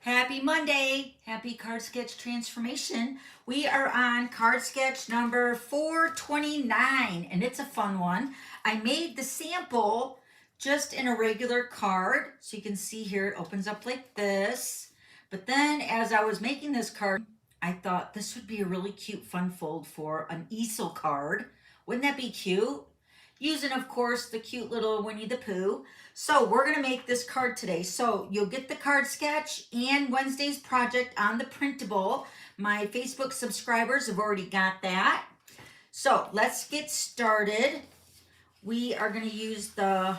Happy Monday! Happy card sketch transformation. We are on card sketch number 429 and it's a fun one. I made the sample just in a regular card. So you can see here it opens up like this. But then as I was making this card, I thought this would be a really cute fun fold for an easel card. Wouldn't that be cute? Using, of course, the cute little Winnie the Pooh. So we're going to make this card today. So you'll get the card sketch and Wednesday's project on the printable. My Facebook subscribers have already got that. So let's get started. We are going to use the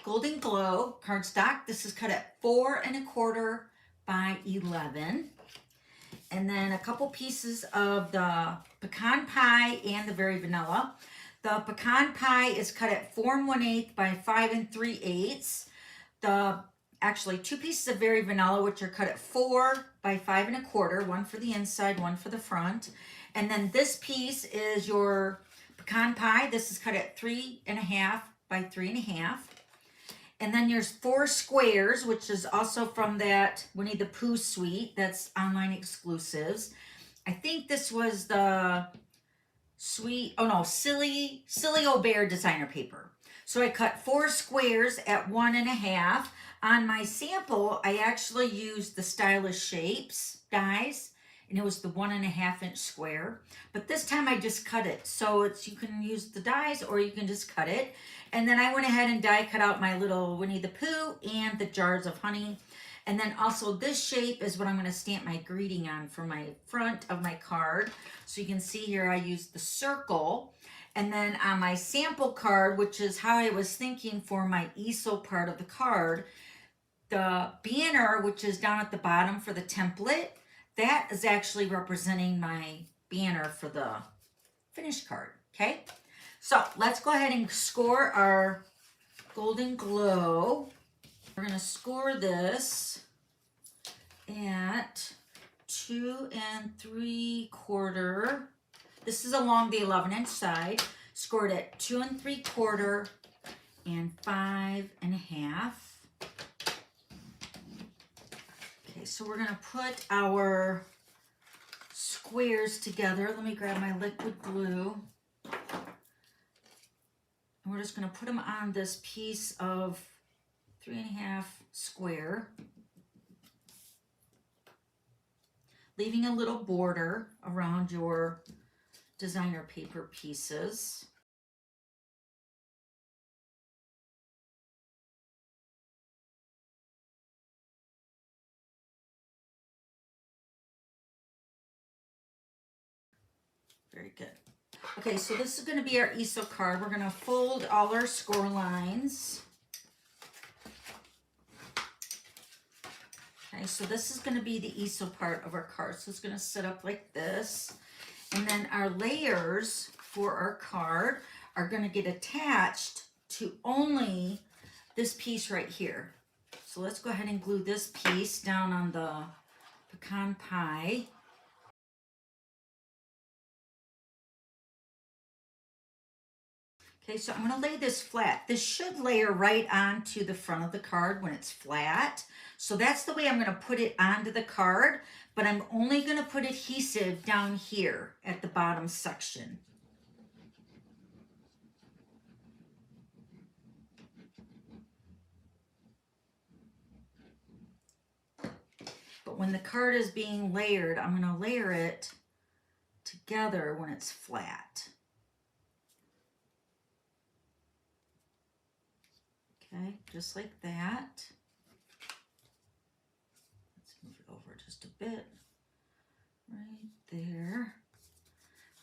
Golden Glow cardstock. This is cut at 4 1/4 by 11. And then a couple pieces of the pecan pie and the very vanilla. The pecan pie is cut at 4 1/8 by 5 3/8. Actually 2 pieces of very vanilla, which are cut at 4 by 5 1/4, one for the inside, one for the front. And then this piece is your pecan pie. This is cut at 3 1/2 by 3 1/2. And then there's 4 squares, which is also from that Winnie the Pooh suite. That's online exclusives. I think this was the Silly Bear designer paper. So I cut 4 squares at 1 1/2. On my sample, I actually used the Stylish Shapes dies, and it was the 1 1/2 inch square. But this time I just cut it. So you can use the dies or you can just cut it. And then I went ahead and die cut out my little Winnie the Pooh and the jars of honey. And then also this shape is what I'm going to stamp my greeting on for my front of my card. So you can see here I used the circle. And then on my sample card, which is how I was thinking for my easel part of the card, the banner, which is down at the bottom for the template, that is actually representing my banner for the finished card, okay? So let's go ahead and score our Golden Glow. We're going to score this at 2 3/4. This is along the 11-inch side. Scored at 2 3/4 and 5 1/2. Okay, so we're going to put our squares together. Let me grab my liquid glue. And we're just going to put them on this piece of 3 1/2 square, leaving a little border around your designer paper pieces. Very good. Okay, so this is going to be our easel card. We're going to fold all our score lines. Okay, so this is going to be the easel part of our card. So it's going to sit up like this. And then our layers for our card are going to get attached to only this piece right here. So let's go ahead and glue this piece down on the pecan pie. Okay, so I'm going to lay this flat. This should layer right onto the front of the card when it's flat. So that's the way I'm going to put it onto the card, but I'm only going to put adhesive down here at the bottom section. But when the card is being layered, I'm going to layer it together when it's flat. Okay, just like that. Let's move it over just a bit. Right there.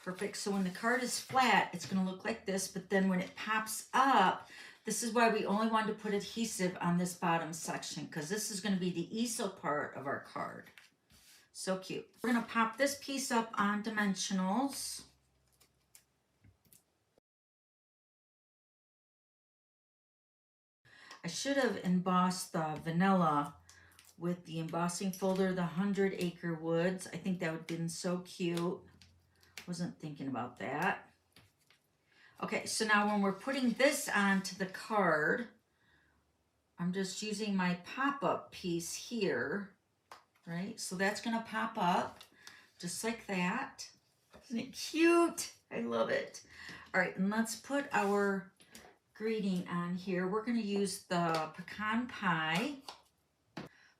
Perfect. So when the card is flat, it's going to look like this, but then when it pops up, this is why we only wanted to put adhesive on this bottom section, because this is going to be the easel part of our card. So cute. We're going to pop this piece up on dimensionals. I should have embossed the vanilla with the embossing folder, the 100 Acre Woods. I think that would have been so cute. Wasn't thinking about that. Okay, so now when we're putting this onto the card, I'm just using my pop-up piece here right? So that's gonna pop up just like that. Isn't it cute? I love it. All right, and let's put our greeting on here. We're gonna use the pecan pie.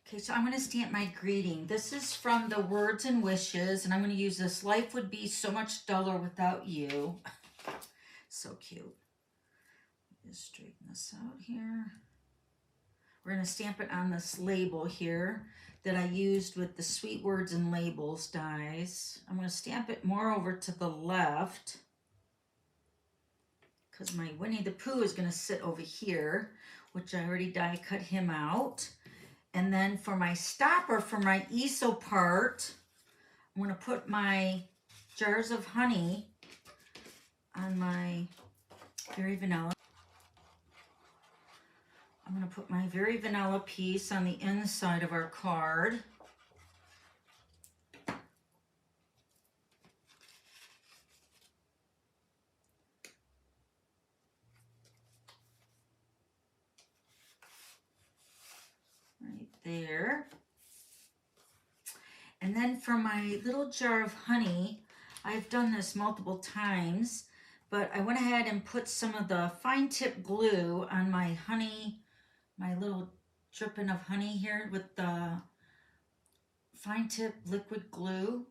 Okay, so I'm gonna stamp my greeting. This is from the Words and Wishes, and I'm gonna use this. Life would be so much duller without you. So cute. Just straighten this out here. We're gonna stamp it on this label here that I used with the Sweet Words and Labels dies. I'm gonna stamp it more over to the left because my Winnie the Pooh is gonna sit over here, which I already die cut him out. And then for my stopper for my easel part, I'm gonna put my jars of honey on my Very Vanilla. I'm gonna put my Very Vanilla piece on the inside of our card. Right there. And then for my little jar of honey, I've done this multiple times, but I went ahead and put some of the fine tip glue on my honey, my little dripping of honey here with the fine tip liquid glue.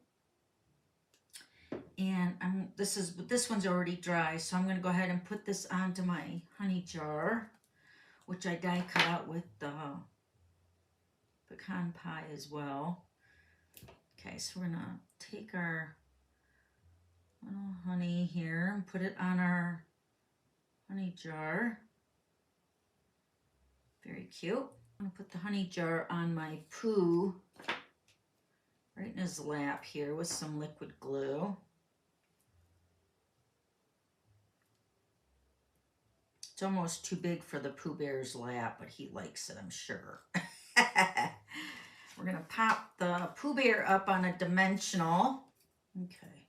And this one's already dry, so I'm going to go ahead and put this onto my honey jar, which I die cut out with the pecan pie as well. Okay, so we're going to take our little honey here and put it on our honey jar. Very cute. I'm going to put the honey jar on my Pooh right in his lap here with some liquid glue. It's almost too big for the Pooh Bear's lap, but he likes it, I'm sure. We're going to pop the Pooh Bear up on a dimensional. Okay.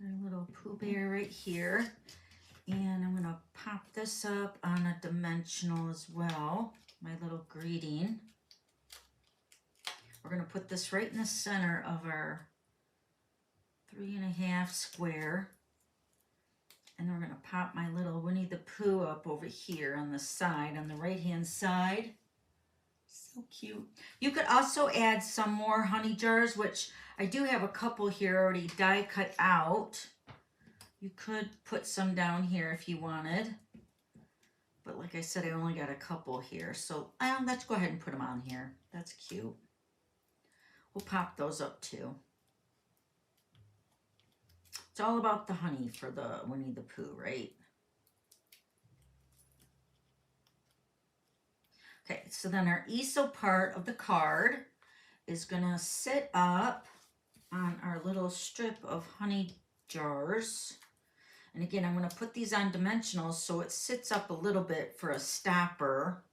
Got a little Pooh Bear right here. And I'm going to pop this up on a dimensional as well. My little greeting. We're going to put this right in the center of our 3.5 square. And we're going to pop my little Winnie the Pooh up over here on the side, on the right-hand side. So cute. You could also add some more honey jars, which I do have a couple here already die cut out. You could put some down here if you wanted. But like I said, I only got a couple here. So let's go ahead and put them on here. That's cute. We'll pop those up too. It's all about the honey for the Winnie the Pooh, right? Okay, so then our easel part of the card is gonna sit up on our little strip of honey jars. And again, I'm gonna put these on dimensionals so it sits up a little bit for a stopper.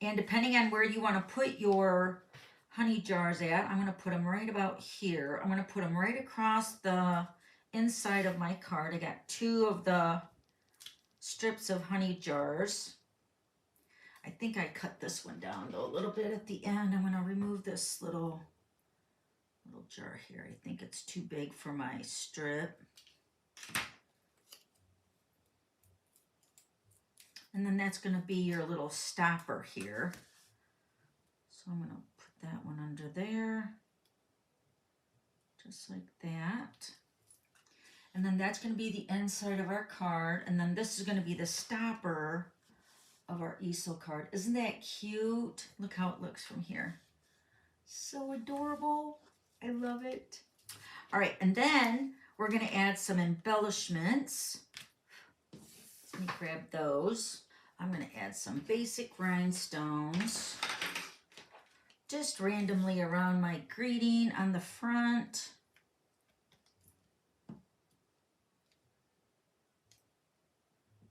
And depending on where you wanna put your honey jars at, I'm gonna put them right about here. I'm gonna put them right across the inside of my card. I got 2 of the strips of honey jars. I think I cut this one down though a little bit at the end. I'm going to remove this little jar here. I think it's too big for my strip. And then that's going to be your little stopper here. So I'm going to put that one under there. Just like that. And then that's going to be the inside of our card. And then this is going to be the stopper of our easel card. Isn't that cute? Look how it looks from here. So adorable. I love it. All right, and then we're going to add some embellishments. Let me grab those. I'm going to add some basic rhinestones just randomly around my greeting on the front.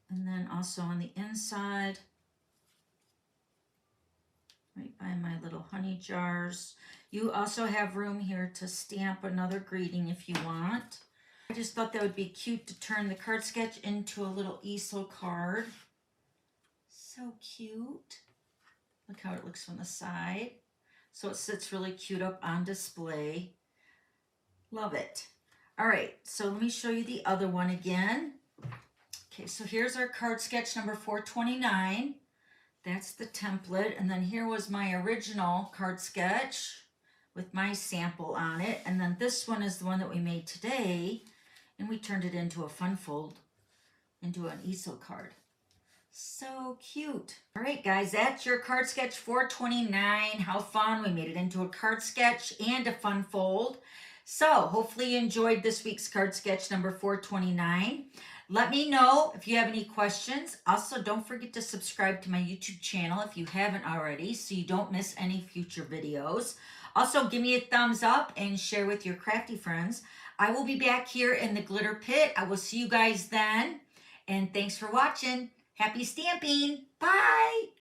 And then also on the inside, right by my little honey jars. You also have room here to stamp another greeting if you want. I just thought that would be cute to turn the card sketch into a little easel card. So cute. Look how it looks from the side. So it sits really cute up on display. Love it. All right, so let me show you the other one again. Okay, so here's our card sketch number 429. That's the template. And then here was my original card sketch with my sample on it. And then this one is the one that we made today. And we turned it into a fun fold, into an easel card. So cute. All right, guys, that's your card sketch 429. How fun. We made it into a card sketch and a fun fold. So hopefully you enjoyed this week's card sketch number 429. Let me know if you have any questions. Also, don't forget to subscribe to my YouTube channel if you haven't already so you don't miss any future videos. Also, give me a thumbs up and share with your crafty friends. I will be back here in the glitter pit. I will see you guys then. And thanks for watching. Happy stamping. Bye.